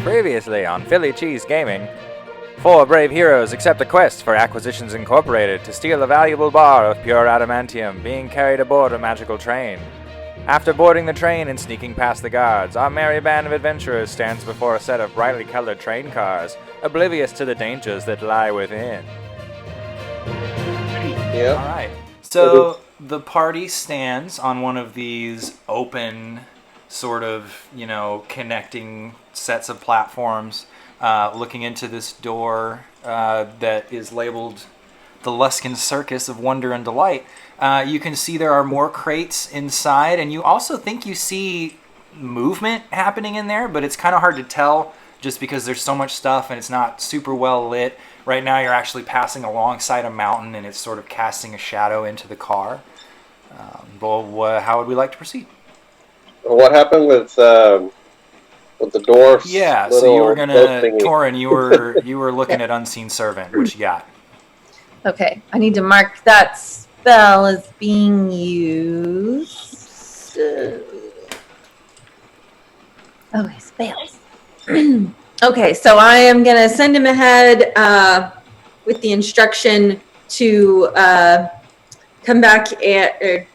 Previously on PhillyCheese Gaming, 4 brave heroes accept a quest for Acquisitions Incorporated to steal a valuable bar of pure adamantium being carried aboard a magical train. After boarding the train and sneaking past the guards, our merry band of adventurers stands before a set of brightly colored train cars, oblivious to the dangers that lie within. Yeah. Alright, so the party stands on one of these open, sort of, connecting sets of platforms, looking into this door that is labeled the Luskin Circus of Wonder and Delight. You can see there are more crates inside, and you also think you see movement happening in there, but it's kind of hard to tell just because there's so much stuff and it's not super well lit. Right now you're actually passing alongside a mountain and it's sort of casting a shadow into the car. How would we like to proceed? What happened with the dwarfs? Yeah, so you were gonna, Torin, you were looking at Unseen Servant, which you got. Okay, I need to mark that spell as being used. Okay, spells. Okay, so I am gonna send him ahead with the instruction to come back and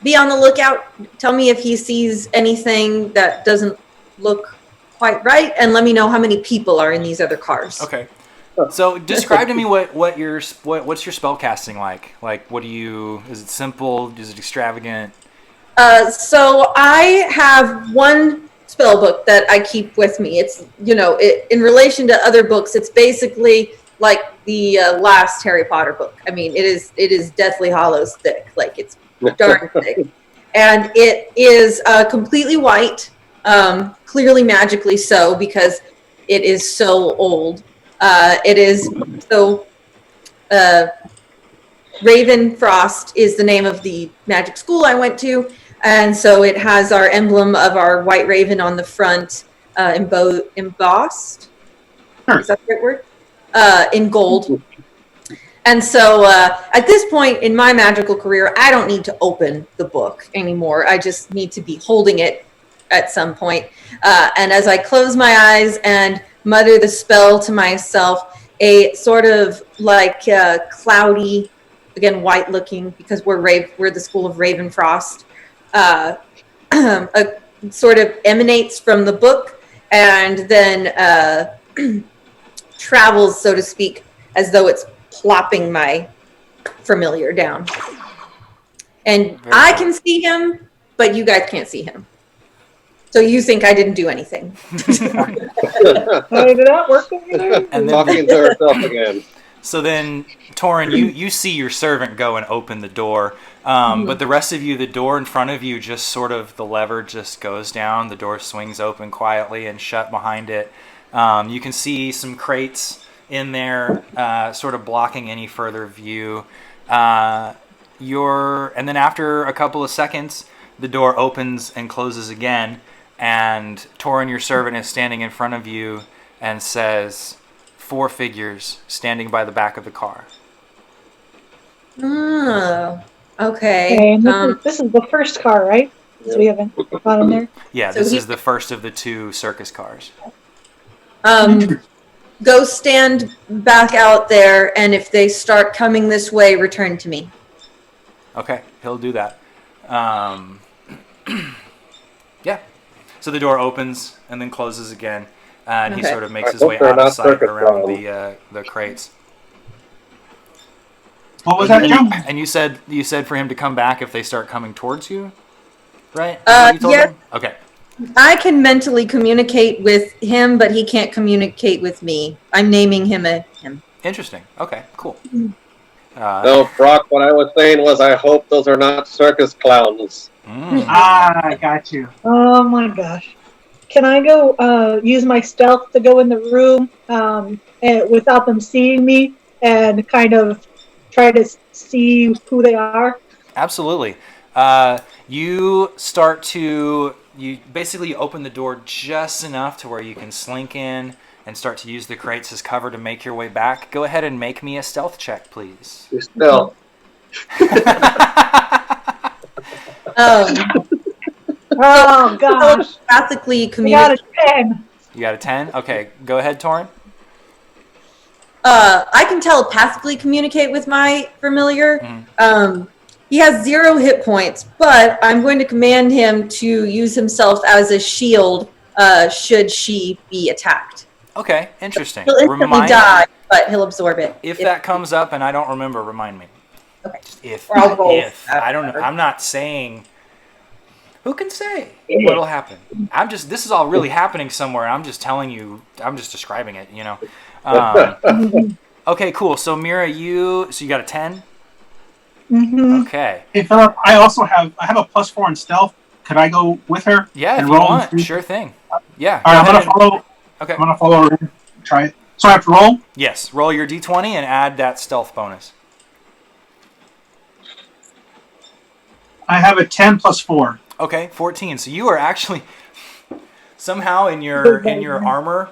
be on the lookout. Tell me if he sees anything that doesn't look quite right, and let me know how many people are in these other cars. Okay. So describe to me what's your spell casting like? Like, is it simple? Is it extravagant? So I have one spell book that I keep with me. It's, in relation to other books, it's basically like the last Harry Potter book. I mean, it is Deathly Hallows thick. Like, it's darn thick. And it is completely white, clearly magically so, because it is so old. Raven Frost is the name of the magic school I went to, and so it has our emblem of our white raven on the front, embossed. Is that the right word? In gold. And so at this point in my magical career, I don't need to open the book anymore. I just need to be holding it at some point. And as I close my eyes and mutter the spell to myself, a sort of like cloudy, again white looking, because we're the school of Raven Frost, sort of emanates from the book and then travels, so to speak, as though it's plopping my familiar down. And I can see him, but you guys can't see him. So you think I didn't do anything. Did it not work? And then talking to herself again. So then, Torin, you see your servant go and open the door, but the rest of you, the door in front of you, just sort of, the lever just goes down, the door swings open quietly and shut behind it. You can see some crates in there, sort of blocking any further view. And then after a couple of seconds, the door opens and closes again, and Torin, your servant, is standing in front of you and says, 4 figures standing by the back of the car. Oh, okay. This is the first car, right? So we haven't got in there. Yeah, this is the first of the 2 circus cars. Go stand back out there, and if they start coming this way, return to me. Okay, he'll do that. Yeah. So the door opens and then closes again, and he sort of makes his way out of sight around the crates. What was that, Joe? And you said for him to come back if they start coming towards you, right? Yes. Okay. I can mentally communicate with him, but he can't communicate with me. I'm naming him him. Interesting. Okay, cool. No, Brock, what I was saying was I hope those are not circus clowns. I got you. Oh my gosh. Can I go use my stealth to go in the room and without them seeing me and kind of try to see who they are? Absolutely. You basically open the door just enough to where you can slink in and start to use the crates as cover to make your way back. Go ahead and make me a stealth check, please. Your stealth. Oh gosh. Telepathically We got communicate. a 10. You got a 10? Okay, go ahead, Torin. I can telepathically communicate with my familiar. He has 0 hit points, but I'm going to command him to use himself as a shield should she be attacked. Okay, interesting. He'll instantly die, but he'll absorb it. If that comes up and I don't remember, remind me. Okay. If Or I'll roll I don't know. I'm not saying. Who can say what'll happen? This is all really happening somewhere. I'm just telling you. I'm just describing it. You know. Okay, cool. So Mira, you got a 10. Mm-hmm. Okay. Hey, Philip, I have a +4 in stealth. Could I go with her? Yeah, and if you roll want. Sure thing. Yeah. All right, I'm gonna follow her in. Try it. So I have to roll? Yes. Roll your d20 and add that stealth bonus. I have a 10 + 4. Okay, 14. So you are actually somehow in your armor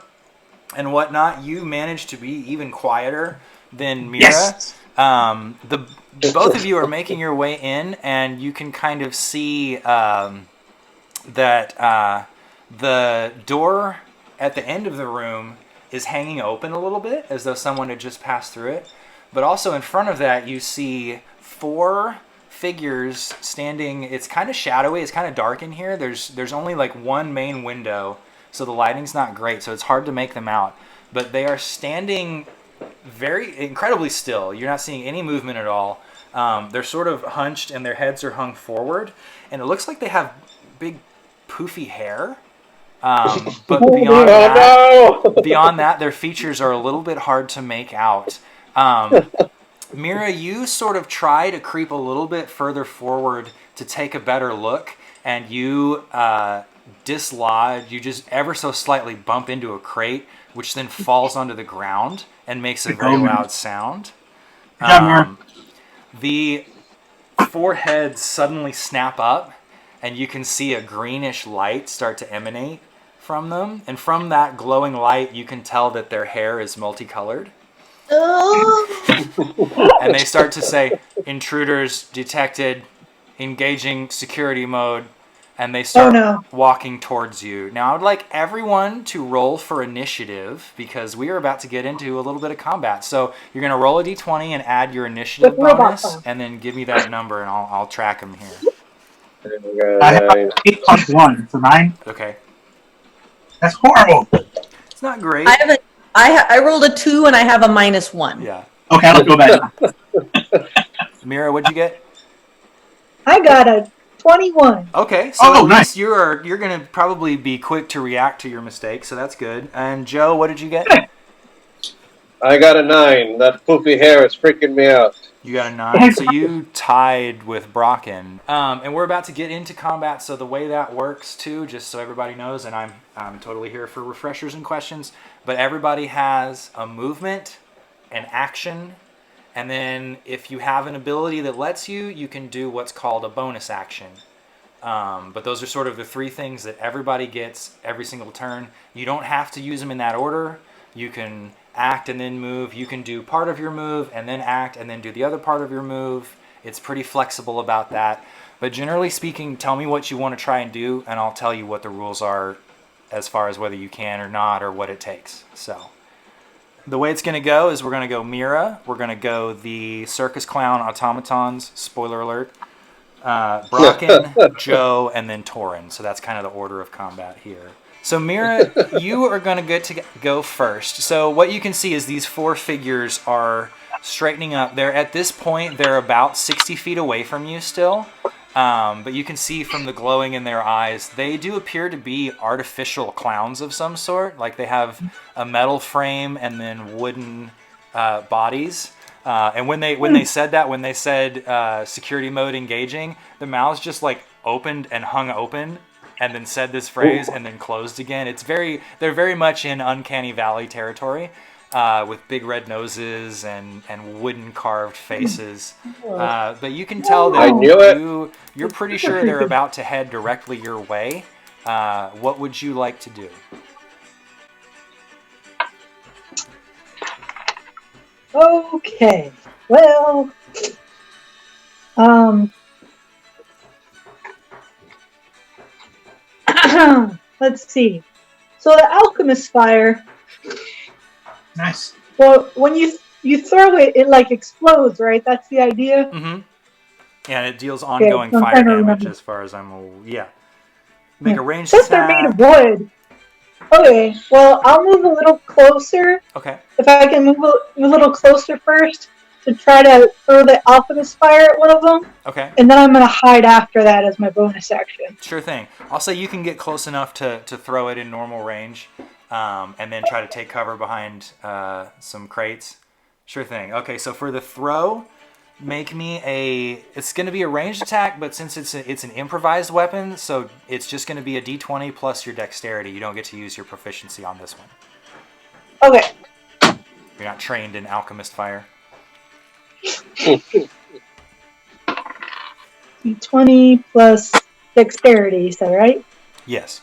and whatnot, you managed to be even quieter than Mira. Yes. Both of you are making your way in, and you can kind of see that the door at the end of the room is hanging open a little bit, as though someone had just passed through it. But also in front of that, you see 4 figures standing. It's kind of shadowy. It's kind of dark in here. There's only like one main window, so the lighting's not great, so it's hard to make them out. But they are standing very incredibly still. You're not seeing any movement at all. They're sort of hunched and their heads are hung forward, and it looks like they have big poofy hair. But beyond that, their features are a little bit hard to make out. Mira, you sort of try to creep a little bit further forward to take a better look, and you dislodge. You just ever so slightly bump into a crate, which then falls onto the ground and makes a very loud sound. The 4 heads suddenly snap up, and you can see a greenish light start to emanate from them. And from that glowing light, you can tell that their hair is multicolored. And they start to say, "Intruders detected, engaging security mode," and they start walking towards you. Now, I would like everyone to roll for initiative, because we are about to get into a little bit of combat. So you're going to roll a d20 and add your initiative bonus, and then give me that number, and I'll track them here. I have 8 + 1, so 9. Okay. That's horrible. It's not great. I rolled a 2 and I have a -1. Yeah. Okay, I'll go back. Mira, what'd you get? I got a 21. Okay, so at least nice. you're going to probably be quick to react to your mistake, so that's good. And Joe, what did you get? I got a 9. That poofy hair is freaking me out. You got a 9, so you tied with Brocken. And we're about to get into combat, so the way that works, too, just so everybody knows, and I'm totally here for refreshers and questions, but everybody has a movement, an action, and then if you have an ability that lets you, you can do what's called a bonus action. But those are sort of the 3 things that everybody gets every single turn. You don't have to use them in that order. You can act and then move. You can do part of your move and then act and then do the other part of your move. It's pretty flexible about that. But generally speaking, tell me what you want to try and do, and I'll tell you what the rules are as far as whether you can or not, or what it takes. So the way it's going to go is we're going to go Mira. We're going to go the circus clown automatons. Spoiler alert. Brocken, Joe, and then Torin. So that's kind of the order of combat here. So Mira, you are going to get to go first. So what you can see is these 4 figures are straightening up. At this point, they're about 60 feet away from you still. But you can see from the glowing in their eyes, they do appear to be artificial clowns of some sort. Like they have a metal frame and then wooden bodies. And when they said security mode engaging, the mouths just like opened and hung open, and then said this phrase and then closed again. They're very much in Uncanny Valley territory, with big red noses and wooden carved faces. But you can tell that you're pretty sure they're about to head directly your way. What would you like to do? Okay. Well, let's see. So the alchemist fire. Nice. Well, when you throw it, it like explodes, right? That's the idea. Mm-hmm. And it deals ongoing so I'm fire trying to damage remember. as far as I'm aware. Yeah. Make a ranged Since they're made of attack. wood. Okay, well, I'll move a little closer. Okay. If I can move a little closer first to try to throw the alchemist fire at one of them. Okay. And then I'm going to hide after that as my bonus action. Sure thing. I'll say you can get close enough to throw it in normal range, and then try to take cover behind some crates. Sure thing. Okay, so for the throw, make me it's going to be a ranged attack, but since it's an improvised weapon, so it's just going to be a d20 plus your dexterity. You don't get to use your proficiency on this one. Okay. You're not trained in alchemist fire. D20 plus dexterity, is that right? Yes.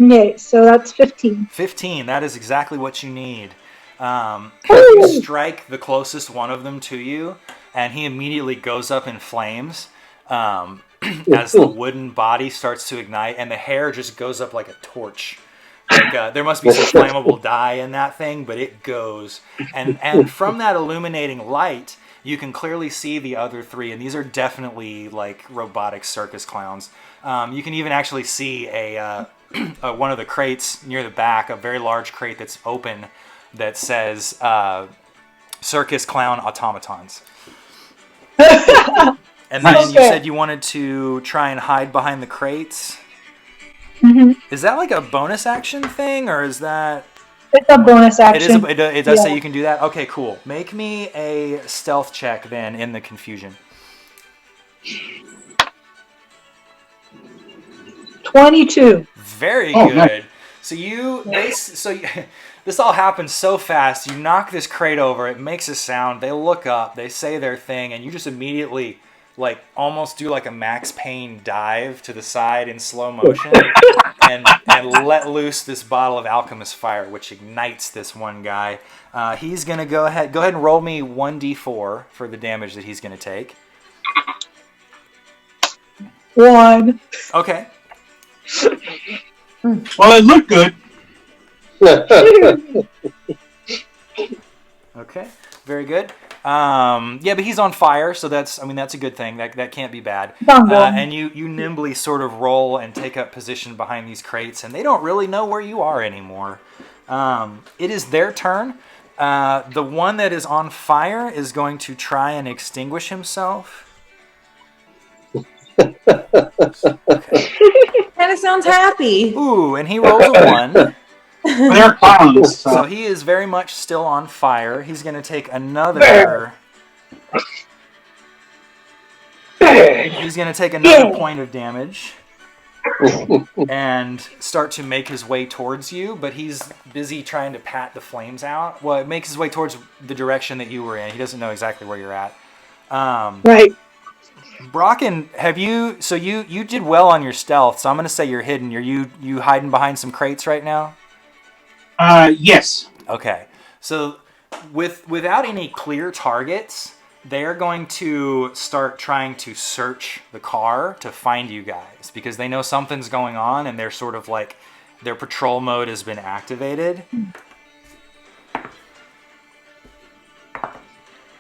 Okay, so that's 15. 15, that is exactly what you need. You strike the closest one of them to you, and he immediately goes up in flames as the wooden body starts to ignite, and the hair just goes up like a torch. Like, there must be some flammable dye in that thing, but it goes. And from that illuminating light, you can clearly see the other three, and these are definitely like robotic circus clowns. You can even actually see one of the crates near the back, a very large crate that's open, that says circus clown automatons. And then you said you wanted to try and hide behind the crates. Mm-hmm. Is that like a bonus action thing, or is that... It's a bonus action. It does say you can do that? Okay, cool. Make me a stealth check then in the confusion. 22. Very Oh, good. nice. So this all happens so fast. You knock this crate over. It makes a sound. They look up. They say their thing, and you just immediately like almost do like a Max Payne dive to the side in slow motion and let loose this bottle of alchemist fire, which ignites this one guy. He's gonna go ahead and roll me 1d4 for the damage that he's gonna take. 1. Okay. Well, it looked good. Okay, very good. Yeah, but he's on fire, so that's a good thing. That can't be bad. And you nimbly sort of roll and take up position behind these crates, and they don't really know where you are anymore. It is their turn. The one that is on fire is going to try and extinguish himself. Okay. Kind of sounds happy. Ooh, and he rolls a 1. They're clowns. So he is very much still on fire. He's going to take another... He's going to take another point of damage and start to make his way towards you, but he's busy trying to pat the flames out. Well, it makes his way towards the direction that you were in. He doesn't know exactly where you're at. Right. Brocken, you did well on your stealth, so I'm going to say you're hidden. Are you hiding behind some crates right now? Yes. Okay. So without any clear targets, they're going to start trying to search the car to find you guys because they know something's going on and they're sort of like their patrol mode has been activated.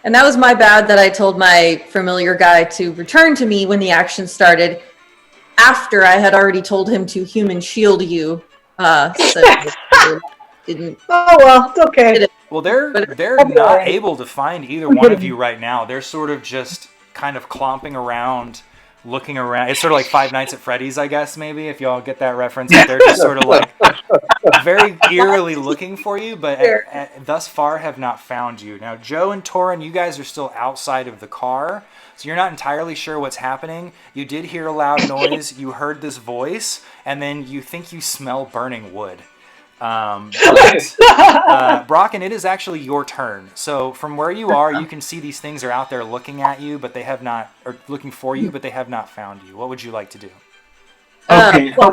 And that was my bad that I told my familiar guy to return to me when the action started after I had already told him to human shield you. So didn't. Oh, well, it's okay. Well, they're not able to find either one of you right now. They're sort of just kind of clomping around, looking around. It's sort of like Five Nights at Freddy's, I guess, maybe, if y'all get that reference. But they're just sort of like very eerily looking for you, but thus far have not found you. Now, Joe and Torin, you guys are still outside of the car, so you're not entirely sure what's happening. You did hear a loud noise. You heard this voice, and then you think you smell burning wood. Brocken, it is actually your turn. So from where you are, you can see these things are out there looking at you, but they have not, or looking for you, but they have not found you. What would you like to do? Okay. Well,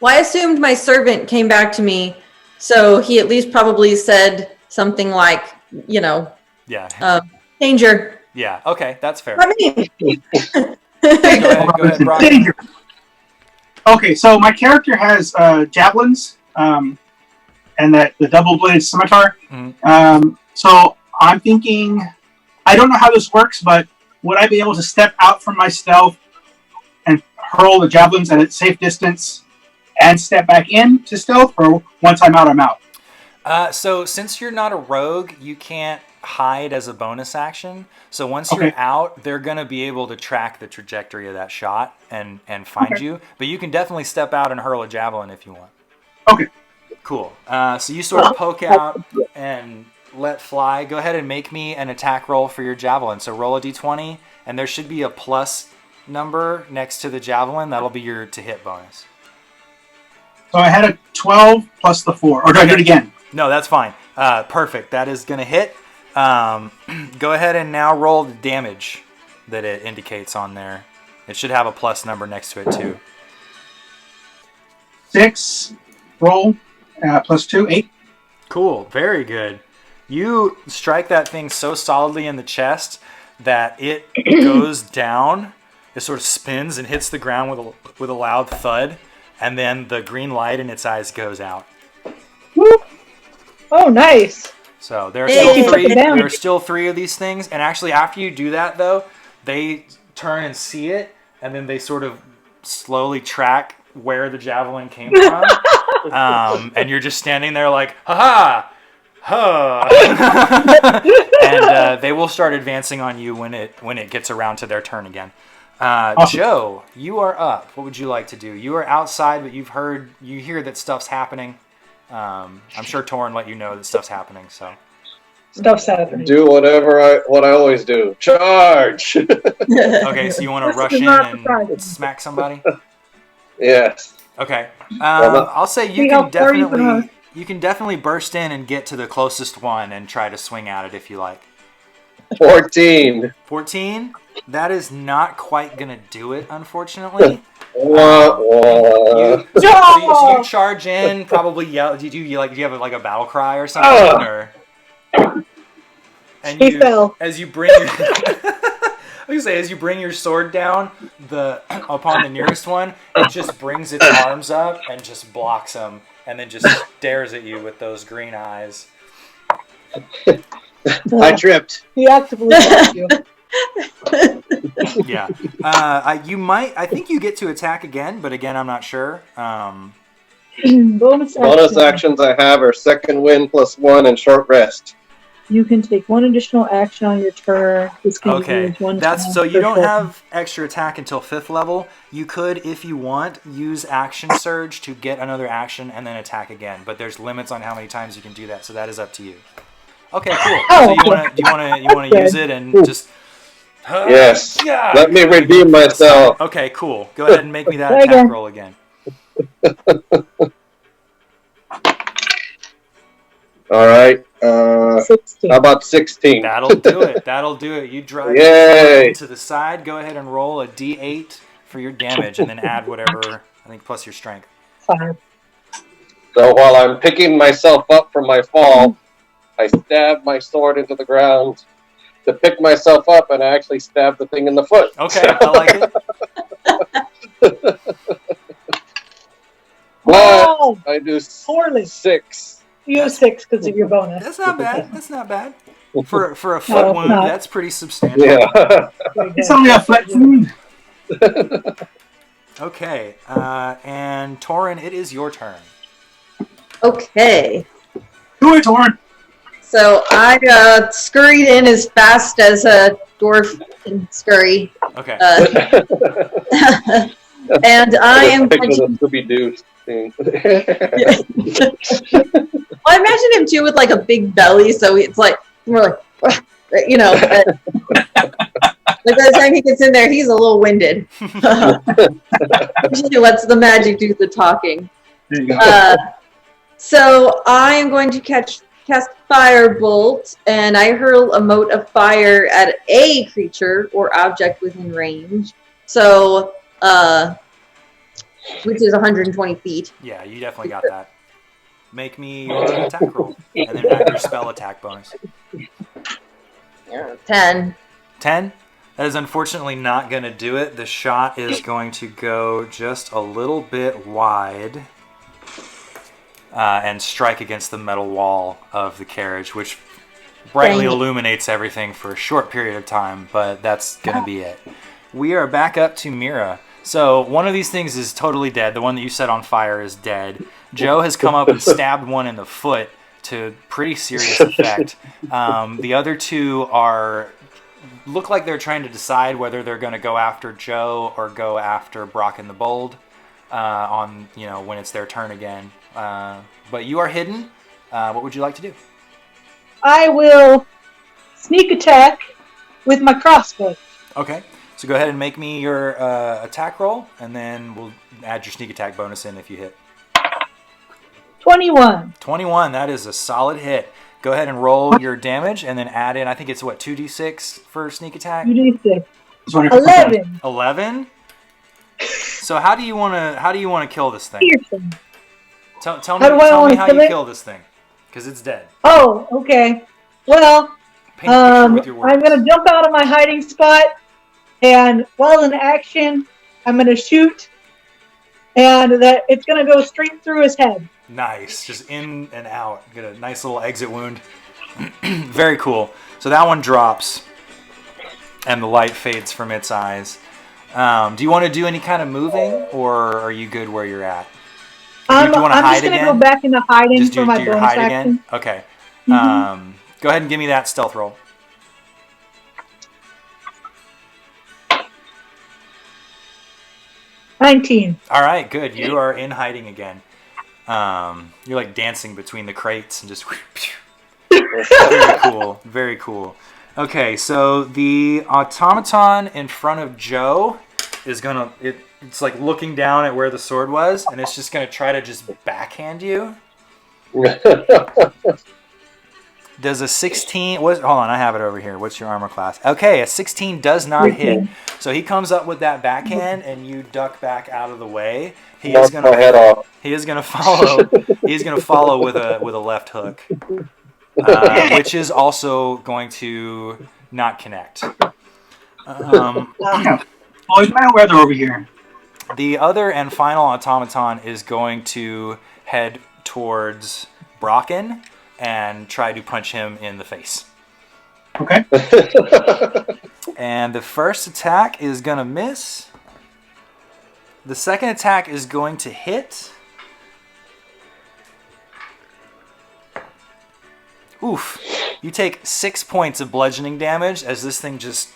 Well, I assumed my servant came back to me, so he at least probably said something like, Yeah. danger. Yeah. Okay, that's fair. I mean, Go ahead, Brocken. Okay, so my character has javelins, and that the double-bladed scimitar. So I'm thinking, I don't know how this works, but would I be able to step out from my stealth and hurl the javelins at a safe distance and step back in to stealth, or once I'm out, I'm out? So since you're not a rogue, you can't hide as a bonus action. So once you're out, they're going to be able to track the trajectory of that shot and find you. But you can definitely step out and hurl a javelin if you want. Okay. Cool. So you sort of poke out and let fly. Go ahead and make me an attack roll for your javelin. So roll a d20, and there should be a plus number next to the javelin. That'll be your to hit bonus. So I had a 12 plus the 4. Or do I do it again? No, that's fine. Perfect. That is going to hit. Go ahead and now roll the damage that it indicates on there. It should have a plus number next to it too. 6, roll, plus 2, 8. Cool. Very good. You strike that thing so solidly in the chest that it goes down. It sort of spins and hits the ground with a loud thud, and then the green light in its eyes goes out. Woo. Oh, nice. So there are still three of these things, and actually after you do that though, they turn and see it, and then they sort of slowly track where the javelin came from, and you're just standing there like, ha ha, and they will start advancing on you when it gets around to their turn again. Awesome. Joe, you are up. What would you like to do? You are outside, but you hear that stuff's happening. I'm sure Torin let you know that stuff's happening. So stuff's happening. Do what I always do. Charge. Okay, so you want to rush in and smack somebody? Yes. Okay. I'll say you can definitely burst in and get to the closest one and try to swing at it if you like. 14. 14? That is not quite gonna do it, unfortunately. So you charge in, probably yell. Do you have a battle cry or something? Or and as you bring your sword down upon the nearest one, it just brings its arms up and just blocks them, and then just stares at you with those green eyes. I tripped. He actively blocked you. Yeah. I think you get to attack again, but again, I'm not sure. Bonus actions I have are second wind plus 1 and short rest. You can take one additional action on your turn. Okay, so you don't have extra attack until 5th level. You could, if you want, use action surge to get another action and then attack again. But there's limits on how many times you can do that, so that is up to you. Okay, cool. So you want to use it and just. Yes. Let me redeem myself. Okay, cool. Go ahead and make me that attack roll again. All right. 16. How about 16? That'll do it. You drive it to the side. Go ahead and roll a d8 for your damage, and then add whatever, I think, plus your strength. 5. So while I'm picking myself up from my fall, I stab my sword into the ground to pick myself up, and I actually stab the thing in the foot. Okay, I like it. But I do poorly. 6. You have 6 because of your bonus. That's not bad. For a foot wound, that's pretty substantial. Yeah. It's only a foot wound. Okay, and Torin, it is your turn. Okay. Do it, Torin. So I scurried in as fast as a dwarf can scurry. Okay. And I am going to... Scooby-Doo thing. Well, I imagine him too with like a big belly, so it's like more like, you know. Like by the time he gets in there, he's a little winded. Usually lets the magic do the talking. There you go. So I am going to cast Firebolt, and I hurl a mote of fire at a creature or object within range. So, which is 120 feet. Yeah, you definitely got that. Make me your attack roll, and then add your spell attack bonus. 10. 10? That is unfortunately not going to do it. The shot is going to go just a little bit wide and strike against the metal wall of the carriage, which brightly illuminates everything for a short period of time, but that's going to be it. We are back up to Mira. So one of these things is totally dead. The one that you set on fire is dead. Joe has come up and stabbed one in the foot to pretty serious effect. The other two look like they're trying to decide whether they're going to go after Joe or go after Brock and the Bold when it's their turn again. But you are hidden. What would you like to do? I will sneak attack with my crossbow. Okay. So go ahead and make me your attack roll, and then we'll add your sneak attack bonus in if you hit. 21. 21, that is a solid hit. Go ahead and roll your damage, and then add in, I think it's 2d6 for sneak attack? 2d6. 11. 11? So how do you want to kill this thing? Pearson. Tell me how you kill this thing, because it's dead. Oh, okay. Well, Paint a picture with your words. I'm going to jump out of my hiding spot, and while in action, I'm going to shoot, and it's going to go straight through his head. Nice. Just in and out. Get a nice little exit wound. Very cool. So that one drops, and the light fades from its eyes. Do you want to do any kind of moving, or are you good where you're at? Do you want to I'm hide just going to again? go back into hiding Just for my do your bonus hide action. again? Okay. Mm-hmm. Go ahead and give me that stealth roll. $19. All right, good. You are in hiding again. You're like dancing between the crates and just... Very cool. Very cool. Okay, so the automaton in front of Joe is going to... It's like looking down at where the sword was, and it's just going to try to just backhand you. Does a 16... Hold on, I have it over here. What's your armor class? Okay, a 16 does not hit. So he comes up with that backhand, and you duck back out of the way. He is going to follow. He's going to follow with a left hook, which is also going to not connect. Boys, bad weather over here. The other and final automaton is going to head towards Brocken and try to punch him in the face. Okay. And the first attack is going to miss. The second attack is going to hit. Oof. You take 6 points of bludgeoning damage as this thing just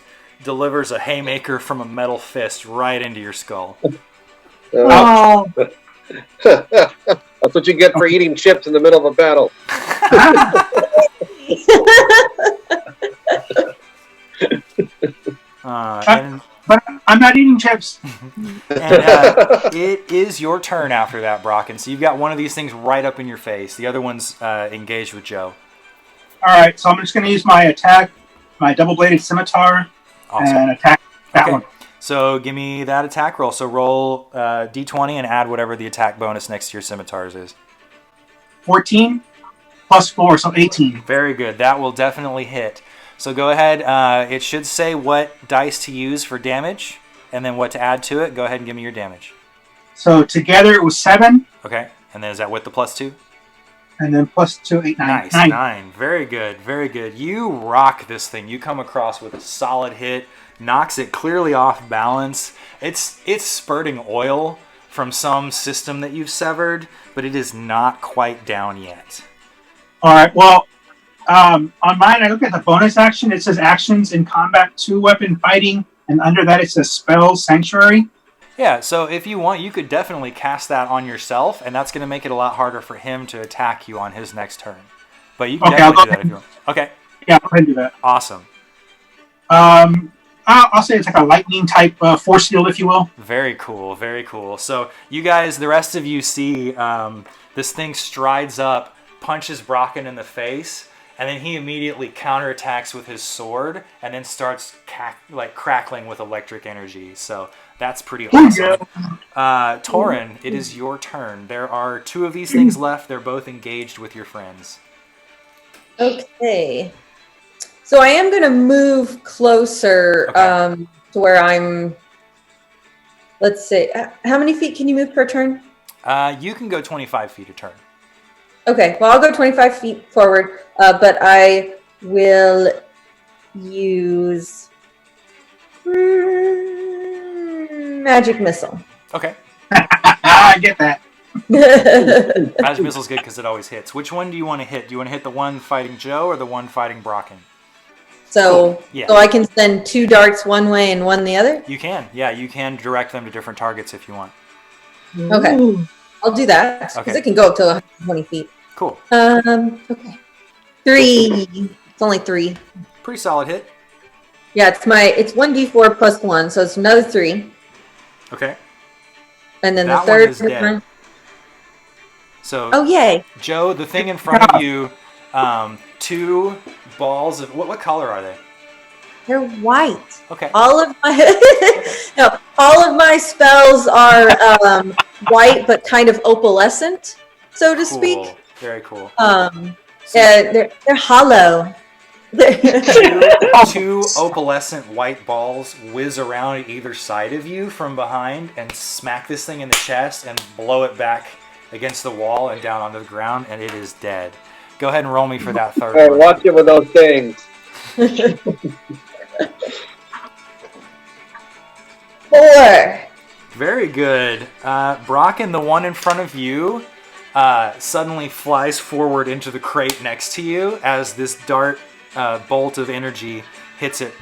delivers a haymaker from a metal fist right into your skull. Oh. That's what you get for eating chips in the middle of a battle. But I'm not eating chips. And it is your turn after that, Brocken. So you've got one of these things right up in your face. The other one's engaged with Joe. All right, so I'm just going to use my attack, my double-bladed scimitar, and attack that one. So give me that attack roll. So roll d20 and add whatever the attack bonus next to your scimitars is. 14 plus 4, so 18. Very good. That will definitely hit. So go ahead. It should say what dice to use for damage and then what to add to it. Go ahead and give me your damage. So together it was 7. Okay. And then is that with the +2? And then +2, 8, 9. Nice. 9. Very good. Very good. You rock this thing. You come across with a solid hit. Knocks it clearly off balance. It's spurting oil from some system that you've severed, but it is not quite down yet. All right. Well, on mine, I look at the bonus action. It says actions in combat, 2-weapon fighting, and under that it says spells, sanctuary. Yeah. So if you want, you could definitely cast that on yourself, and that's going to make it a lot harder for him to attack you on his next turn. But you can definitely do that if you want. Okay. Yeah, I'll go ahead and do that. Awesome. I'll say it's like a lightning type force field, if you will. Very cool, very cool. So you guys, the rest of you see this thing strides up, punches Brocken in the face, and then he immediately counterattacks with his sword, and then starts crackling with electric energy. So that's pretty awesome. Torin, it is your turn. There are 2 of these things left. They're both engaged with your friends. Okay. So I am going to move closer to where I'm. Let's see. How many feet can you move per turn? You can go 25 feet a turn. Okay, well, I'll go 25 feet forward, but I will use magic missile. Okay. I get that. Magic missile's good because it always hits. Which one do you want to hit? Do you want to hit the one fighting Joe or the one fighting Brocken? So, Cool. Yeah. so I can send 2 darts one way and one the other? You can. Yeah, you can direct them to different targets if you want. Okay. I'll do that because it can go up to 120 feet. Cool. Okay. 3. It's only 3. Pretty solid hit. Yeah, it's 1d4 plus 1, so it's another 3. Okay. And then That the third one is dead. So, oh, yay. Joe, the thing in front of you, 2 balls of what color are they? They're white. Okay. All of my spells are white, but kind of opalescent, so to speak. Very cool. They're hollow. 2 opalescent white balls whiz around either side of you from behind and smack this thing in the chest and blow it back against the wall and down onto the ground, and it is dead. Go ahead and roll me for that third Hey, one. watch it with those things. 4. Very good. Brocken, the one in front of you, suddenly flies forward into the crate next to you as this dart bolt of energy hits it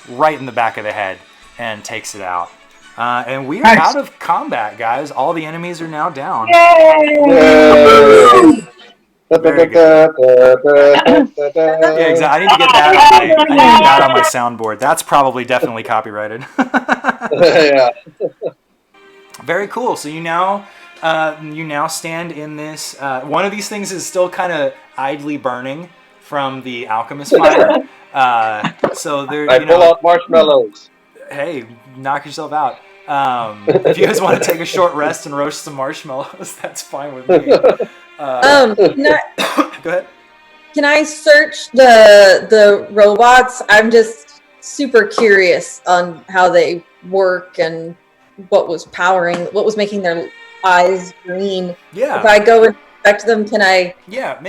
right in the back of the head and takes it out. And we are out of combat, guys. All the enemies are now down. Yay! Very good. Yeah, exactly. I need to get that on my soundboard. That's probably definitely copyrighted. Yeah. Very cool. So you now stand in this. One of these things is still kind of idly burning from the alchemist fire. So there. I pull out marshmallows. Hey, knock yourself out. If you guys want to take a short rest and roast some marshmallows, that's fine with me. Go ahead. Can I search the robots? I'm just super curious on how they work and what was making their eyes green. Yeah. If I go and inspect them, can I? Yeah,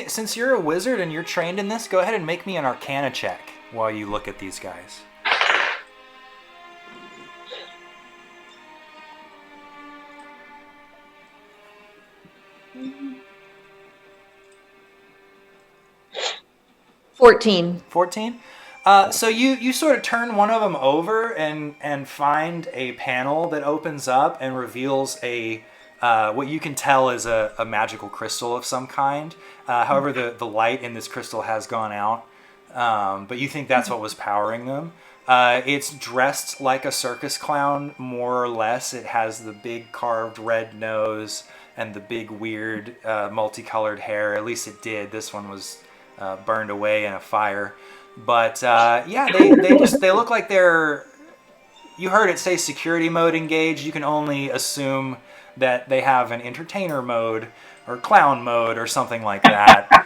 since you're a wizard and you're trained in this, go ahead and make me an Arcana check while you look at these guys. $14. 14? So you sort of turn one of them over and find a panel that opens up and reveals a what you can tell is a magical crystal of some kind. However, the light in this crystal has gone out, but you think that's what was powering them. It's dressed like a circus clown, more or less. It has the big carved red nose and the big weird multicolored hair. At least it did. This one was burned away in a fire. But yeah, they look like they're. You heard it say security mode engaged. You can only assume that they have an entertainer mode or clown mode or something like that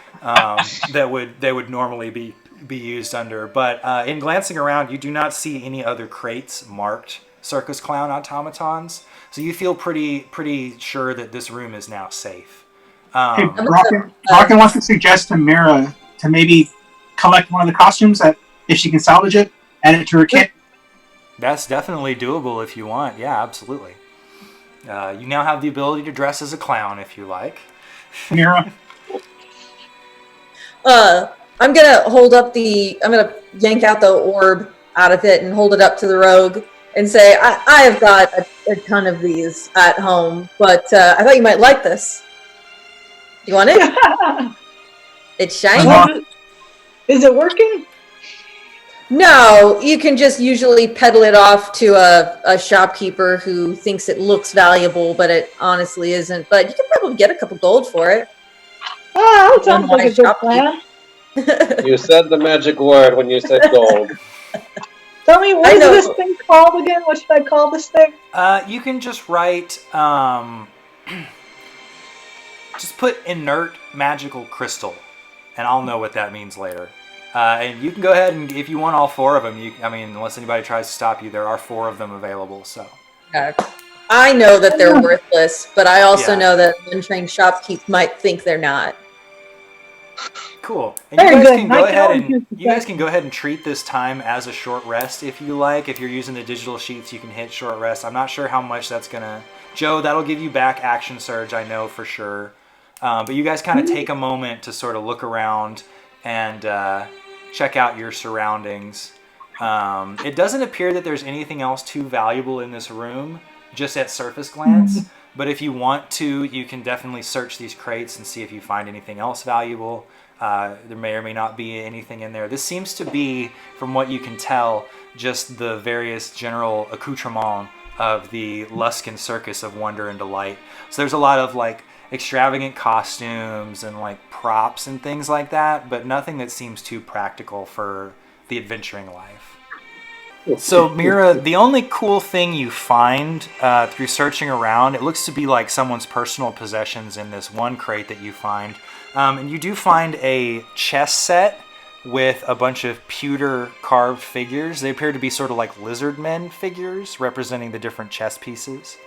that would normally be used under. But in glancing around, you do not see any other crates marked circus clown automatons. So you feel pretty sure that this room is now safe. Hey, Brocken wants to suggest to Mira to maybe collect one of the costumes that, if she can salvage it, add it to her kit. That's definitely doable if you want. Yeah, absolutely. You now have the ability to dress as a clown if you like. Mira? I'm gonna yank out the orb out of it and hold it up to the rogue and say, I have got a ton of these at home, but I thought you might like this. You want it? It's shiny. Is it working? No, you can just usually peddle it off to a shopkeeper who thinks it looks valuable, but it honestly isn't. But you can probably get a couple gold for it. Oh, that sounds like a good plan. You said the magic word when you said gold. Tell me, what is this thing called again? What should I call this thing? You can just write, just put inert magical crystal, and I'll know what that means later. And you can go ahead and if you want all 4 of them, unless anybody tries to stop you, there are 4 of them available. So I know that they're worthless, but I also Yeah. know that untrained shopkeep might think they're not. Cool. And Very you guys good. can go I can ahead always and use the you guys best. can go ahead and treat this time as a short rest if you like. If you're using the digital sheets, you can hit short rest. I'm not sure how much that's gonna. Joe, that'll give you back action surge. I know for sure. But you guys kind of take a moment to sort of look around and check out your surroundings. It doesn't appear that there's anything else too valuable in this room, just at surface glance. But if you want to, you can definitely search these crates and see if you find anything else valuable. There may or may not be anything in there. This seems to be, from what you can tell, just the various general accoutrements of the Luskin Circus of Wonder and Delight. So there's a lot of like extravagant costumes and like props and things like that, but nothing that seems too practical for the adventuring life. So Mira, the only cool thing you find through searching around, it looks to be like someone's personal possessions in this one crate that you find. And you do find a chess set with a bunch of pewter carved figures. They appear to be sort of like lizard men figures representing the different chess pieces.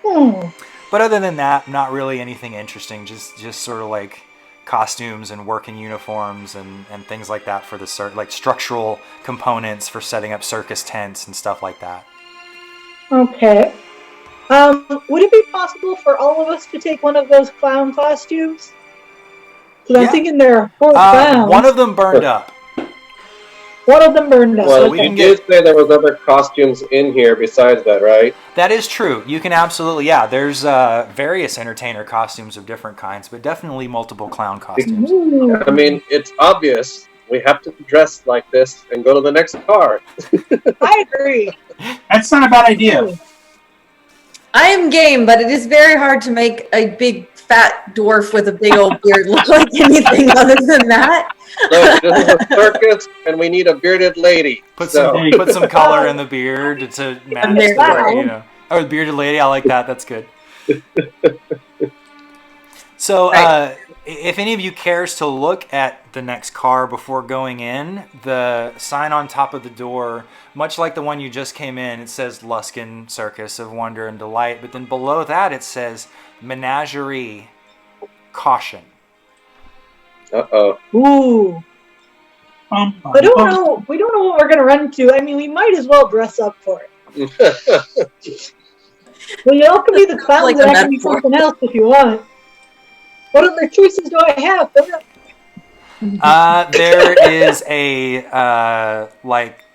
But other than that, not really anything interesting. Just sort of like costumes and working uniforms and things like that for the like structural components for setting up circus tents and stuff like that. Okay. Would it be possible for all of us to take one of those clown costumes? Because I'm thinking there are 4 clowns. One of them burned up. One of them burned up. Well, we you can did say there was other costumes in here besides that, right? That is true. You can absolutely, there's various entertainer costumes of different kinds, but definitely multiple clown costumes. I mean, it's obvious. We have to dress like this and go to the next car. I agree. That's not a bad idea. I am game, but it is very hard to make a big fat dwarf with a big old beard look like anything other than that. Look, this is a circus, and we need a bearded lady. Put some color in the beard to match the, Oh, the bearded lady, I like that. That's good. So, if any of you cares to look at the next car before going in, the sign on top of the door, much like the one you just came in, it says Luskin Circus of Wonder and Delight, but then below that it says Menagerie Caution. Ooh. We don't know what we're gonna run into. I mean, we might as well dress up for it. Well, y'all can be the clowns, like, and I can be something else if you want. What other choices do I have? There is a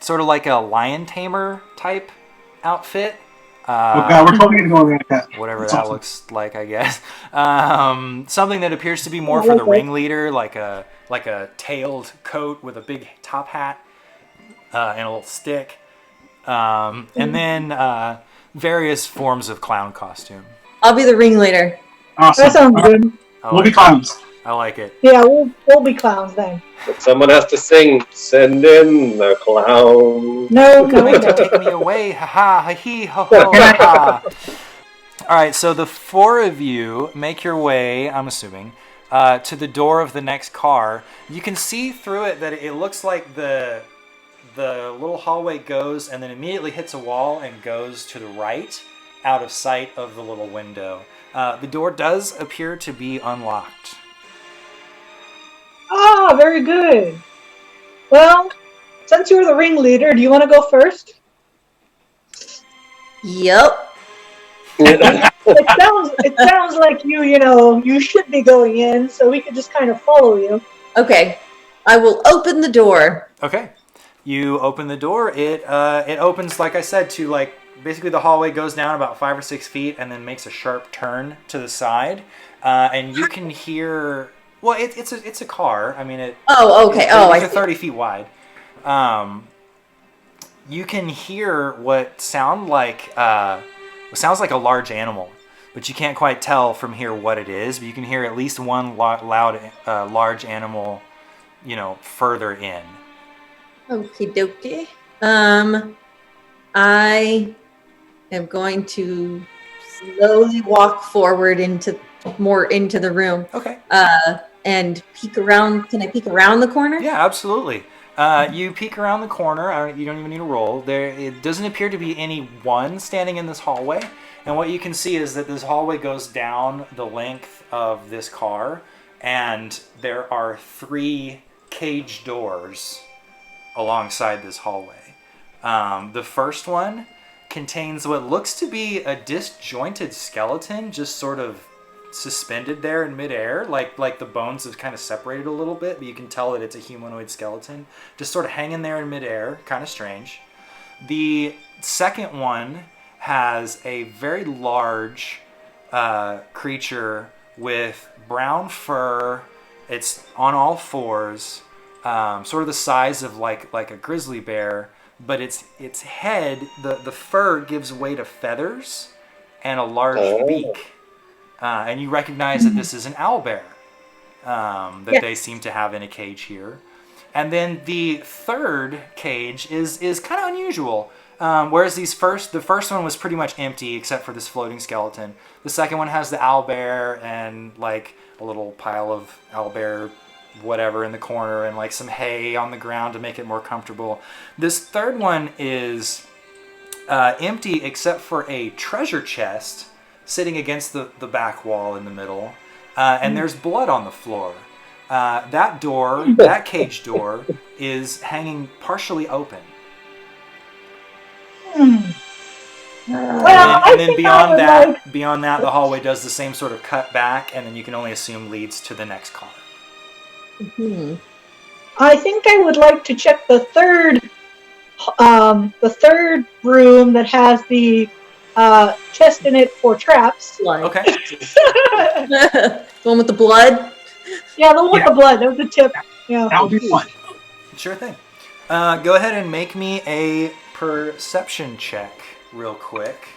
sort of like a lion tamer type outfit. Oh God, we're totally gonna go like that. Whatever that looks like, I guess. Something that appears to be more for the ringleader, like a tailed coat with a big top hat and a little stick, and then various forms of clown costume. I'll be the ringleader. Awesome. That sounds good. We'll be clowns. I like it. Yeah, we'll be clowns then. But someone has to sing, "Send in the clown." No. Take me away, ha ha, ha he, ho ho, ha. All right, so the 4 of you make your way, I'm assuming, to the door of the next car. You can see through it that it looks like the little hallway goes and then immediately hits a wall and goes to the right, out of sight of the little window. The door does appear to be unlocked. Ah, very good. Well, since you're the ringleader, do you want to go first? Yep. It sounds like you should be going in, so we could just kind of follow you. Okay. I will open the door. Okay. You open the door. It opens, like I said, to like basically the hallway goes down about 5 or 6 feet and then makes a sharp turn to the side, and you can hear. Well, it's a car. I mean, Oh, okay. It's 30 feet wide. You can hear what sounds like a large animal, but you can't quite tell from here what it is. But you can hear at least one large animal, further in. Okie dokie. I am going to slowly walk forward into the room. Okay. and peek around. Can I peek around the corner? Yeah, absolutely. You peek around the corner. You don't even need to roll. It doesn't appear to be anyone standing in this hallway. And what you can see is that this hallway goes down the length of this car, and there are 3 cage doors alongside this hallway. The first one contains what looks to be a disjointed skeleton, just sort of suspended there in midair, like the bones have kind of separated a little bit, but you can tell that it's a humanoid skeleton, just sort of hanging there in midair, kind of strange. The second one has a very large creature with brown fur. It's on all fours, sort of the size of like a grizzly bear, but its head, the fur gives way to feathers and a large beak. And you recognize that this is an owlbear that they seem to have in a cage here. And then the third cage is kind of unusual. Whereas the first one was pretty much empty except for this floating skeleton. The second one has the owlbear and like a little pile of owlbear whatever in the corner and like some hay on the ground to make it more comfortable. This third one is empty except for a treasure chest sitting against the back wall in the middle, and there's blood on the floor. That cage door is hanging partially open. Well, And then beyond that, the hallway does the same sort of cut back, and then you can only assume leads to the next car. I think I would like to check the third room that has the chest in it for traps. Blood. Okay. The one with the blood? Yeah, the one with the blood. That was the tip. Yeah. That would be fun. Sure thing. Go ahead and make me a perception check real quick.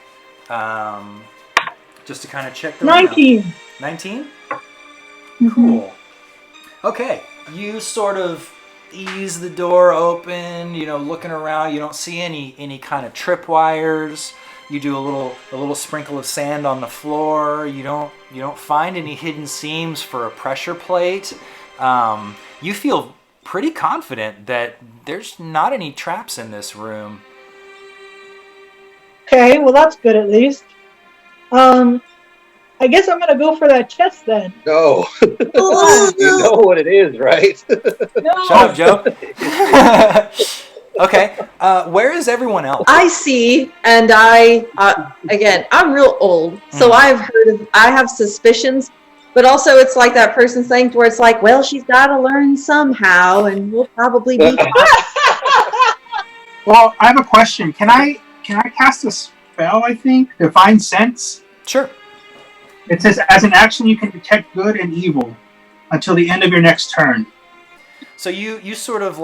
Just to kind of check the 19. 19? Mm-hmm. Cool. Okay. You sort of ease the door open, looking around. You don't see any kind of tripwires. You do a little sprinkle of sand on the floor. You don't find any hidden seams for a pressure plate. You feel pretty confident that there's not any traps in this room. Okay, well that's good at least. I guess I'm gonna go for that chest then. No. You know what it is, right? No. Shut up, Joe. Okay, where is everyone else? I see, and again, I'm real old, so I have suspicions, but also it's like that person saying where it's like, well, she's got to learn somehow, and we'll probably be fine. Well, I have a question. Can I cast a spell, I think? Divine Sense? Sure. It says, as an action, you can detect good and evil until the end of your next turn. So you sort of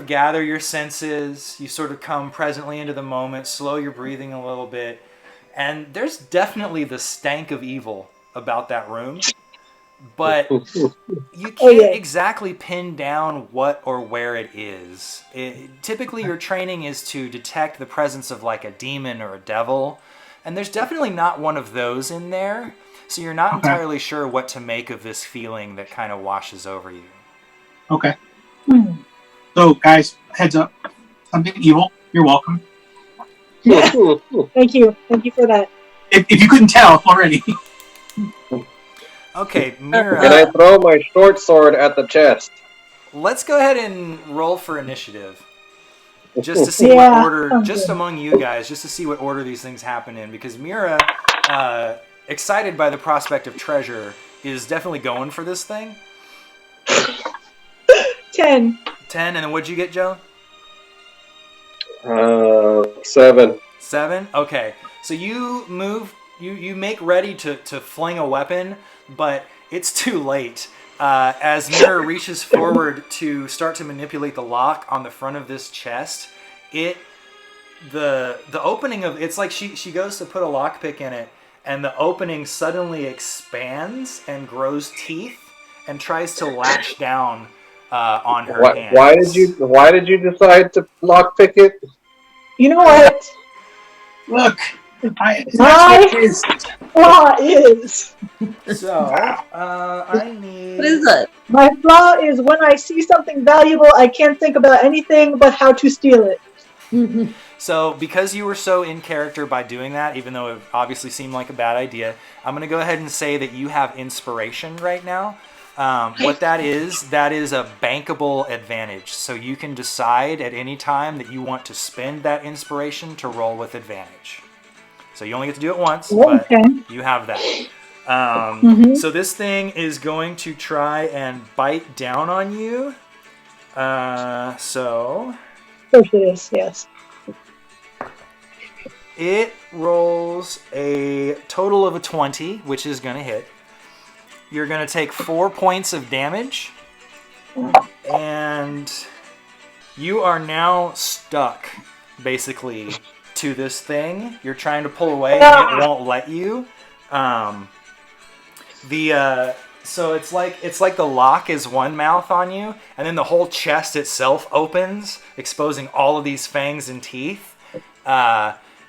gather your senses, you sort of come presently into the moment, slow your breathing a little bit, and there's definitely the stank of evil about that room, but you can't exactly pin down what or where it is. Typically your training is to detect the presence of like a demon or a devil, and there's definitely not one of those in there, so you're not entirely sure what to make of this feeling that kind of washes over you. Okay. So, guys, heads up. Something evil. You're welcome. Yeah. Thank you. Thank you for that. If you couldn't tell already. Okay, Mira. Can I throw my short sword at the chest? Let's go ahead and roll for initiative. Just to see what order, just among you guys, just to see what order these things happen in. Because Mira, excited by the prospect of treasure, is definitely going for this thing. 10. 10, and then what'd you get, Joe? 7. 7? Okay. So you move, you make ready to fling a weapon, but it's too late. As Mira reaches forward to start to manipulate the lock on the front of this chest, the opening of it's like she goes to put a lockpick in it, and the opening suddenly expands and grows teeth and tries to latch down on her hands. Why did you decide to lockpick it? You know what? Look, flaw is. So, I need... What is it? My flaw is when I see something valuable, I can't think about anything but how to steal it. So, because you were so in character by doing that, even though it obviously seemed like a bad idea, I'm going to go ahead and say that you have inspiration right now. What that is a bankable advantage. So you can decide at any time that you want to spend that inspiration to roll with advantage. So you only get to do it once, but you have that. So this thing is going to try and bite down on you. So... Of course it is, yes. It rolls a total of a 20, which is going to hit. You're going to take 4 points of damage. And you are now stuck, basically, to this thing. You're trying to pull away, and it won't let you. So it's like the lock is one mouth on you, and then the whole chest itself opens, exposing all of these fangs and teeth.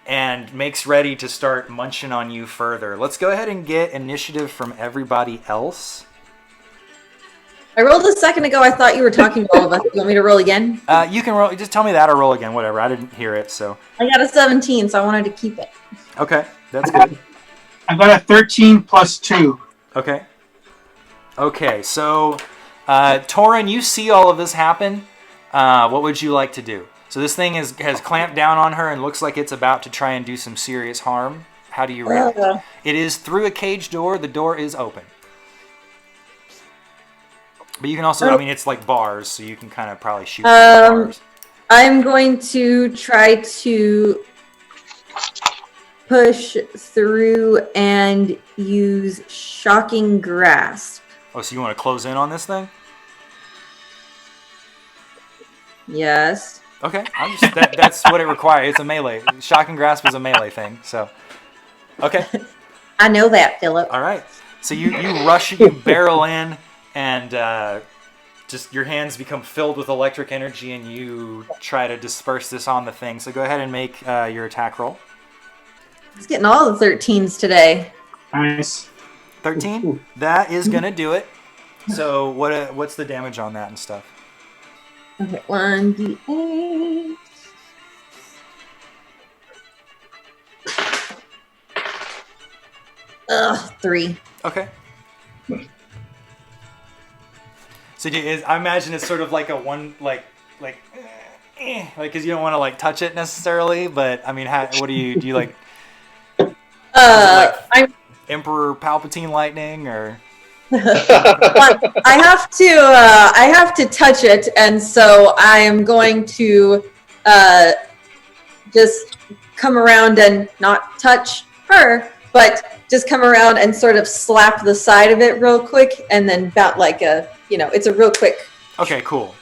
And makes ready to start munching on you further. Let's go ahead and get initiative from everybody else. I rolled a second ago. I thought you were talking to all of us. You want me to roll again? You can roll. Just tell me that or roll again, whatever. I didn't hear it, so. I got a 17, so I wanted to keep it. Okay, that's good. I got a 13 plus 2. Okay. Okay, so, Torin, you see all of this happen. What would you like to do? So this thing has clamped down on her and looks like it's about to try and do some serious harm. How do you react? It is through a cage door. The door is open. But you can also, I mean, it's like bars, so you can kind of probably shoot through the bars. I'm going to try to push through and use Shocking Grasp. Oh, so you want to close in on this thing? Yes. Okay, that's what it requires. It's a melee. Shocking Grasp is a melee thing, so. Okay. I know that, Philip. All right. So you rush, you barrel in, and just your hands become filled with electric energy, and you try to disperse this on the thing. So go ahead and make your attack roll. It's getting all the 13s today. Nice. 13? That is going to do it. So what's the damage on that and stuff? Okay, 1d8. Ugh, 3. Okay. So I imagine it's sort of like a one, like, because you don't want to like touch it necessarily, but I mean, what do you like? I'm Emperor Palpatine lightning or? I have to touch it, and so I am going to just come around and not touch her, but just come around and sort of slap the side of it real quick, and then about like it's a real quick. Okay, cool.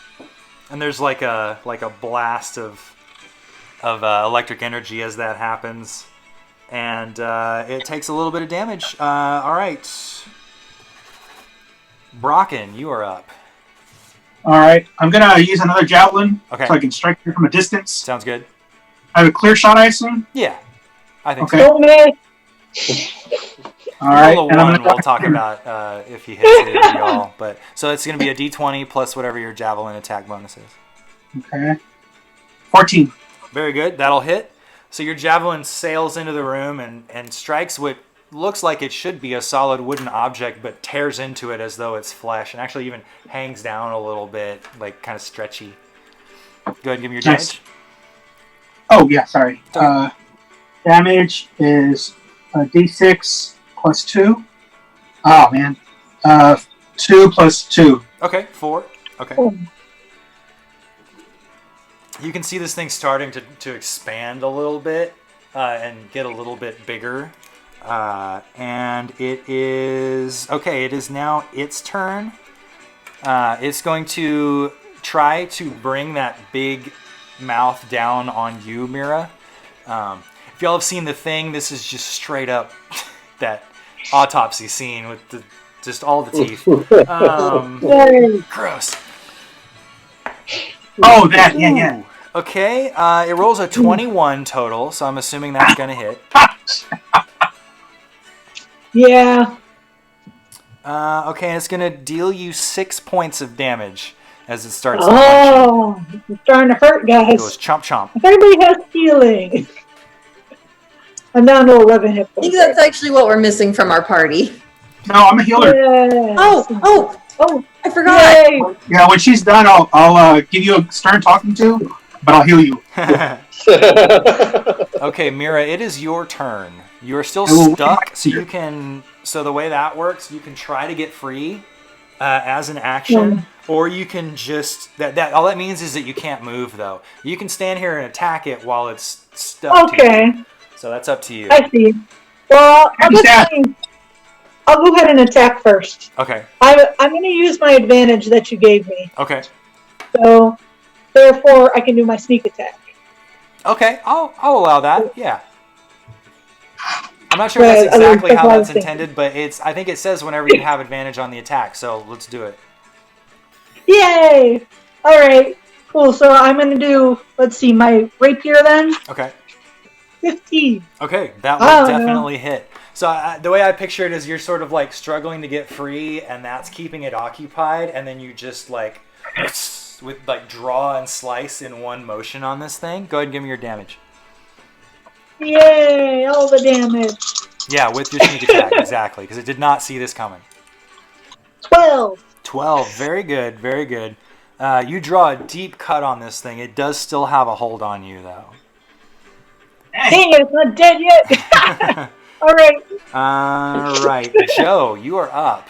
And there's like a blast of electric energy as that happens, and it takes a little bit of damage. All right. Brocken, you are up. All right, I'm gonna use another javelin Okay. so I can strike her from a distance. Sounds good. I have a clear shot, I assume. Yeah, I think Okay. so. Don't miss. All right, Roll a and I'm 1. gonna We'll talk about if he hits it at all. But so it's going to be a d20 plus whatever your javelin attack bonus is. Okay. 14. Very good. That'll hit. So your javelin sails into the room and strikes what looks like it should be a solid wooden object, but tears into it as though it's flesh, and actually even hangs down a little bit, like kind of stretchy. Go ahead and give me your Nice. damage. Oh yeah, sorry. Okay. Damage is d6 plus 2. Oh man. 2 plus 2. Okay, 4. Okay. Oh. You can see this thing starting to expand a little bit and get a little bit bigger. And it is now its turn. It's going to try to bring that big mouth down on you, Mira. If y'all have seen The Thing, this is just straight up that autopsy scene with just all the teeth. Gross. Oh, that, yeah. Ooh. Okay, it rolls a 21 total, so I'm assuming that's going to hit. Yeah. Okay, it's gonna deal you 6 points of damage as it starts to punch you. Oh, it's starting to hurt, It guys. goes chomp chomp. If anybody has healing, I'm down to 11 hit I think points. that's actually what we're missing from our party. No, I'm a healer. Yes. Oh, I forgot. Yay. Yeah, when she's done, I'll give you a stern talking to, but I'll heal you. Okay, Mira, it is your turn. You are still I will stuck, wait so you can. So the way that works, you can try to get free as an action, or you can just that all that means is that you can't move though. You can stand here and attack it while it's stuck. To Okay. you. So that's up to you. I see. Well, I'll go ahead and attack first. Okay. I'm going to use my advantage that you gave me. Okay. So, therefore, I can do my sneak attack. Okay, I'll allow that. Yeah. I'm not sure that's exactly how that's intended, but I think it says whenever you have advantage on the attack, so let's do it. Yay! All right, cool. So I'm going to do, let's see, my rapier then. Okay. 15. Okay, that will definitely hit. So the way I picture it is you're sort of like struggling to get free, and that's keeping it occupied, and then you just like with like draw and slice in one motion on this thing. Go ahead and give me your damage. Yay! All the damage. Yeah, with your sneak attack, exactly, because it did not see this coming. 12. 12. Very good. Very good. You draw a deep cut on this thing. It does still have a hold on you, though. Dang it! It's not dead yet. All right. All right, Joe, you are up.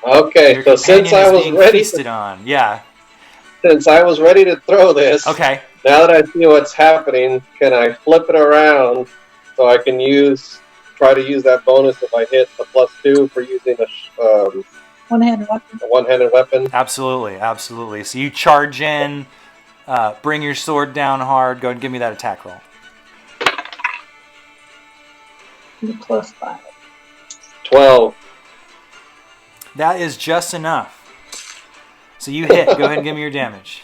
Okay, Your so since I was ready, feasted on, yeah. Since I was ready to throw this, Okay. Now that I see what's happening, can I flip it around so I can try to use that bonus if I hit the +2 for using a one-handed weapon? A one-handed weapon. Absolutely, absolutely. So you charge in, bring your sword down hard. Go ahead and give me that attack roll. +5. 12. That is just enough. So you hit. Go ahead and give me your damage.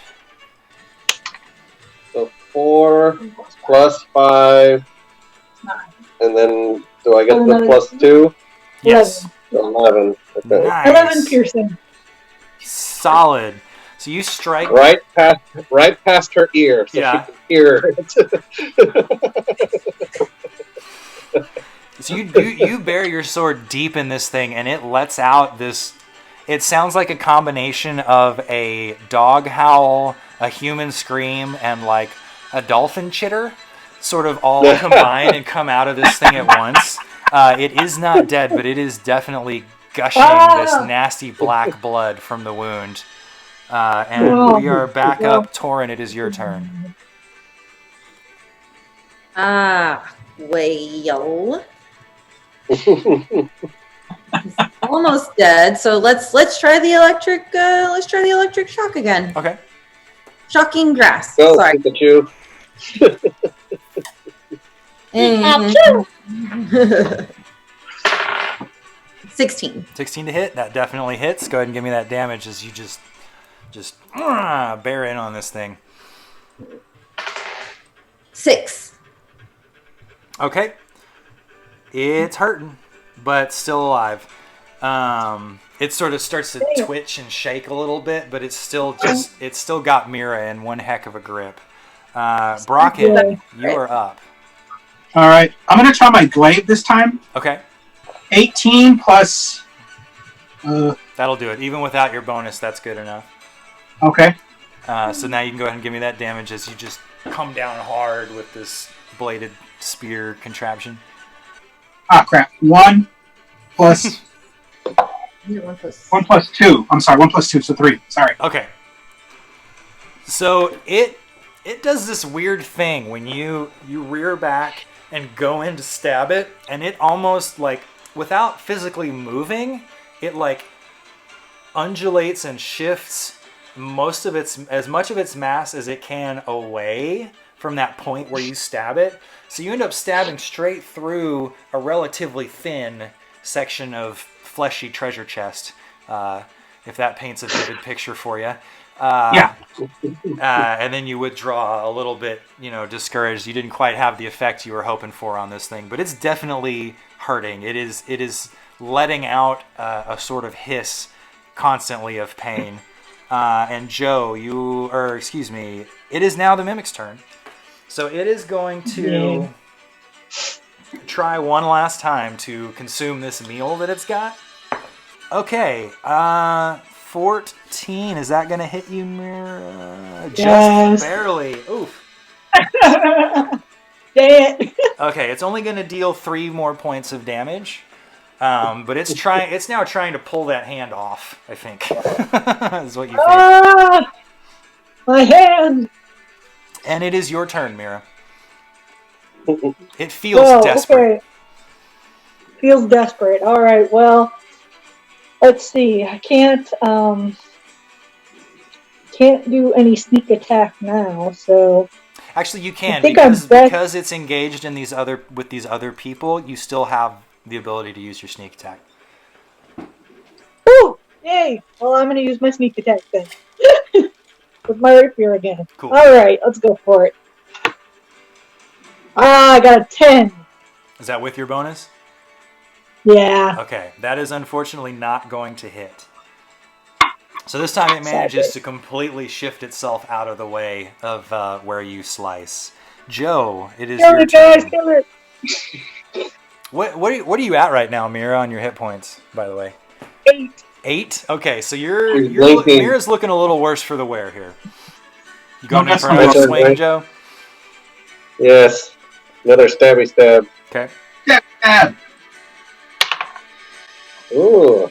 So 4 plus 5, 9. and then do I get the +2? Yes. 11. Okay. Nice. 11 piercing. Solid. So you strike right past her ear, so Yeah. she can hear it. So you bury your sword deep in this thing, and it lets out this. It sounds like a combination of a dog howl, a human scream, and like a dolphin chitter, sort of all combine and come out of this thing at once. It is not dead, but it is definitely gushing this nasty black blood from the wound. And we are back up. Torin, it is your turn. Well. He's almost dead, so let's try the electric shock again. Okay. Shocking grass. Go, Sorry. Pikachu. 16. 16 to hit. That definitely hits. Go ahead and give me that damage as you just bear in on this thing. 6. Okay. It's hurting, but still alive. It sort of starts to twitch and shake a little bit, but it's still got Mira in one heck of a grip. Brocken, you are up. All right, I'm gonna try my glaive this time. Okay. 18 plus. That'll do it. Even without your bonus, that's good enough. Okay. So now you can go ahead and give me that damage as you just come down hard with this bladed spear contraption. Ah, crap. 1 plus. 1 plus 2. I'm sorry, 1 plus 2, so 3. Sorry. Okay. So it does this weird thing when you rear back and go in to stab it, and it almost like, without physically moving, it like undulates and shifts as much of its mass as it can away from that point where you stab it. So you end up stabbing straight through a relatively thin section of fleshy treasure chest, if that paints a vivid picture for you. Yeah. And then you withdraw a little bit, discouraged. You didn't quite have the effect you were hoping for on this thing, but it's definitely hurting. It is letting out a sort of hiss constantly of pain. And Joe, it is now the mimic's turn. So it is going to try one last time to consume this meal that it's got. Okay, 14. Is that going to hit you, Mira? Yes. Just barely. Oof. Dang it. Okay, it's only going to deal 3 more points of damage. But it's now trying to pull that hand off, I think. Is what you think. Ah, my hand. And it is your turn, Mira. It feels desperate. Okay. Feels desperate. All right. Well, let's see. I can't do any sneak attack now. So actually, you can because it's engaged in these other people. You still have the ability to use your sneak attack. Woo! Yay! Well, I'm going to use my sneak attack then. With my rapier again. Cool. Alright, let's go for it. I got a 10. Is that with your bonus? Yeah. Okay, that is unfortunately not going to hit. So this time it manages to completely shift itself out of the way of where you slice. Joe, it is your turn. Kill it! What are you at right now, Mira, on your hit points, by the way? 8. 8? Okay, so Mira's looking a little worse for the wear here. You going in for another swing, right? Joe? Yes. Another stabby stab. Okay. Yeah. Ooh.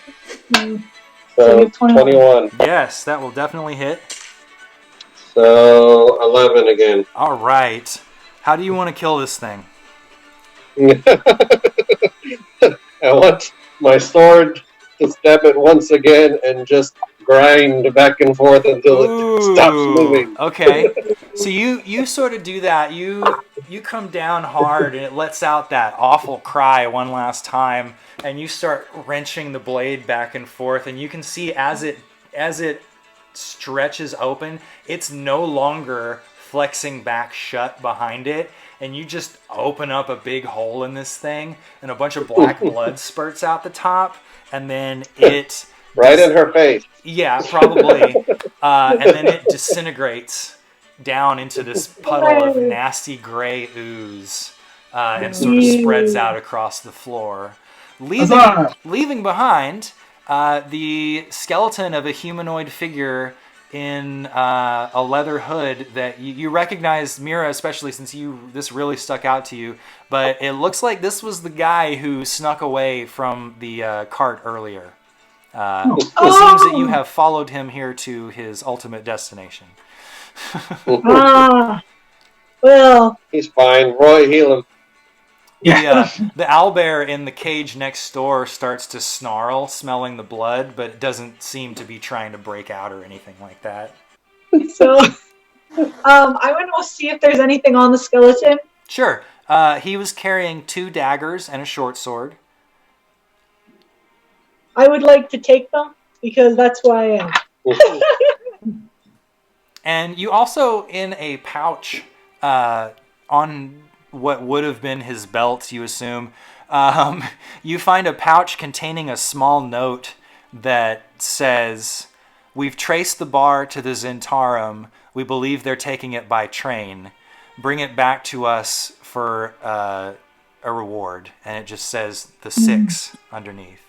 So 21. Yes, that will definitely hit. So 11 again. All right. How do you want to kill this thing? I want my sword to stab it once again and just grind back and forth until it stops moving. Okay. So you sort of do that. You come down hard and it lets out that awful cry one last time, and you start wrenching the blade back and forth, and you can see as it stretches open, it's no longer flexing back shut behind it, and you just open up a big hole in this thing, and a bunch of black blood spurts out the top, and then it... Right in her face. Yeah, probably. And then it disintegrates down into this puddle of nasty gray ooze and sort of spreads out across the floor, leaving behind the skeleton of a humanoid figure in a leather hood that you recognize, Mira, especially since this really stuck out to you. But it looks like this was the guy who snuck away from the cart earlier. It seems that you have followed him here to his ultimate destination. Well, he's fine. Roy, heal him. The owlbear in the cage next door starts to snarl, smelling the blood, but doesn't seem to be trying to break out or anything like that. So, I want to see if there's anything on the skeleton. Sure. He was carrying 2 daggers and a short sword. I would like to take them, because that's who I am. And you also, in a pouch on what would have been his belt, you assume, you find a pouch containing a small note that says, "We've traced the bar to the Zentarum. We believe they're taking it by train. Bring it back to us for a reward." And it just says the 6 underneath.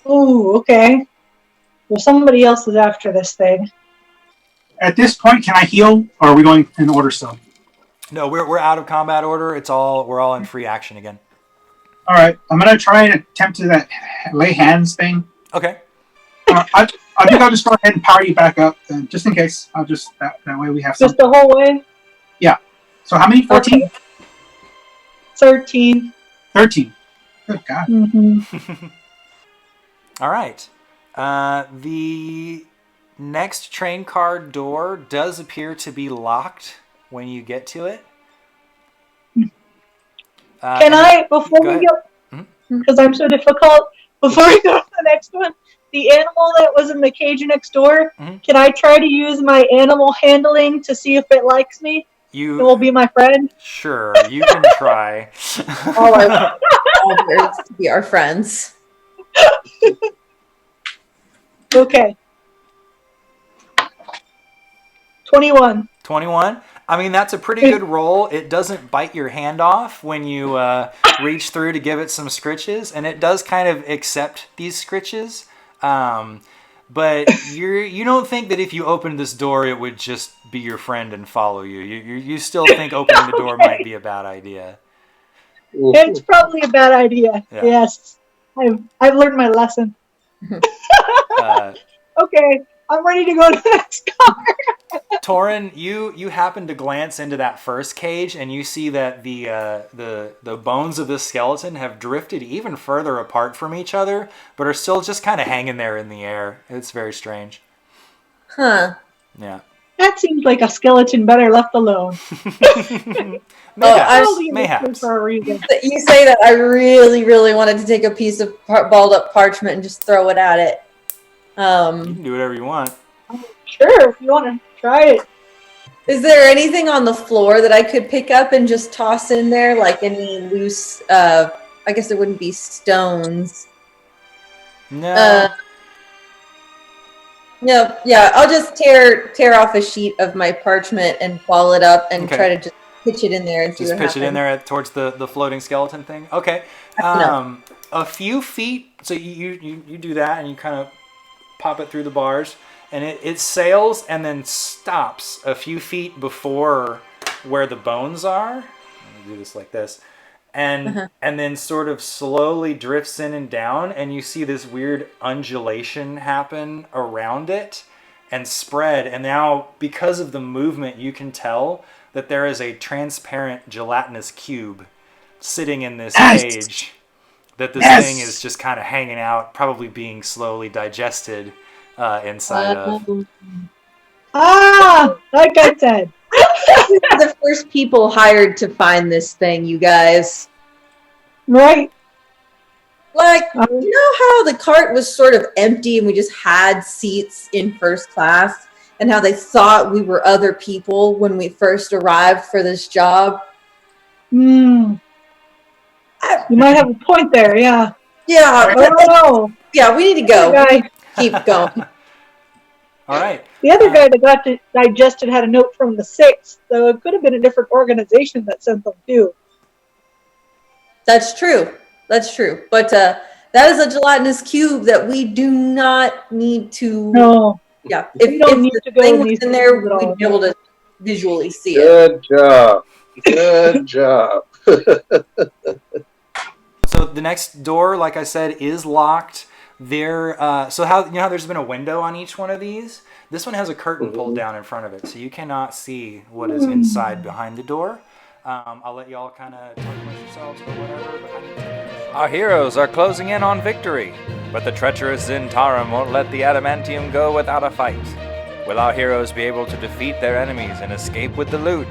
Ooh, okay. Well, somebody else is after this thing. At this point, can I heal, or are we going in order still? No, we're out of combat order. We're all in free action again. All right, I'm gonna try and attempt to that lay hands thing. Okay. I think I'll just go ahead and power you back up, just in case. I'll just that way we have just the whole way. Yeah. So how many? 14. Okay. 13. 13. Good God. Mm-hmm. All right. The next train car door does appear to be locked when you get to it. Can I, before we go, because I'm so difficult, before we go to the next one. The animal that was in the cage next door, Mhm. can I try to use my animal handling to see if it likes me? It will be my friend. Sure, you can try. All our bears to be our friends. Okay. 21. 21. I mean, that's a pretty good roll. It doesn't bite your hand off when you reach through to give it some scritches, and it does kind of accept these scritches. But you don't think that if you opened this door, it would just be your friend and follow you. You still think opening the door might be a bad idea. It's probably a bad idea. Yeah. Yes. I've learned my lesson. Okay. I'm ready to go to the next car. Torin, you happen to glance into that first cage, and you see that the bones of this skeleton have drifted even further apart from each other, but are still just kind of hanging there in the air. It's very strange. Huh. Yeah. That seems like a skeleton better left alone. Mayhaps. For a reason. You say that I really, really wanted to take a piece of balled up parchment and just throw it at it. You can do whatever you want. Sure, if you want to try it. Is there anything on the floor that I could pick up and just toss in there? Like any loose, I guess it wouldn't be stones. No. No, yeah, I'll just tear off a sheet of my parchment and ball it up and try to just pitch it in there and see just what pitch happens. it in there towards the floating skeleton thing. Okay. A few feet. So you do that and you kind of pop it through the bars, and it sails and then stops a few feet before where the bones are. Let me do this like this. And then sort of slowly drifts in and down, and you see this weird undulation happen around it and spread. And now, because of the movement, you can tell that there is a transparent gelatinous cube sitting in this cage. That this thing is just kind of hanging out, probably being slowly digested inside of. Like I said. We're the first people hired to find this thing, you guys. Right. Like, you know how the cart was sort of empty and we just had seats in first class? And how they thought we were other people when we first arrived for this job? You might have a point there, yeah. Yeah. I don't know. Yeah, we need to go. Keep going. All right. The other guy that got digested had a note from the 6th, so it could have been a different organization that sent them too. That's true. That's true. But that is a gelatinous cube that we do not need to. No. Yeah. If the thing was in there, we'd be able to visually see it. Good job. Good job. So the next door, like I said, is locked. There. So how there's been a window on each one of these? This one has a curtain pulled down in front of it, so you cannot see what is inside behind the door. I'll let y'all kind of talk amongst yourselves or whatever. Our heroes are closing in on victory, but the treacherous Zentarum won't let the adamantium go without a fight. Will our heroes be able to defeat their enemies and escape with the loot?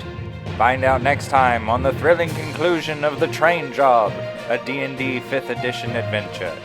Find out next time on the thrilling conclusion of The Train Job, a D&D 5th edition adventure.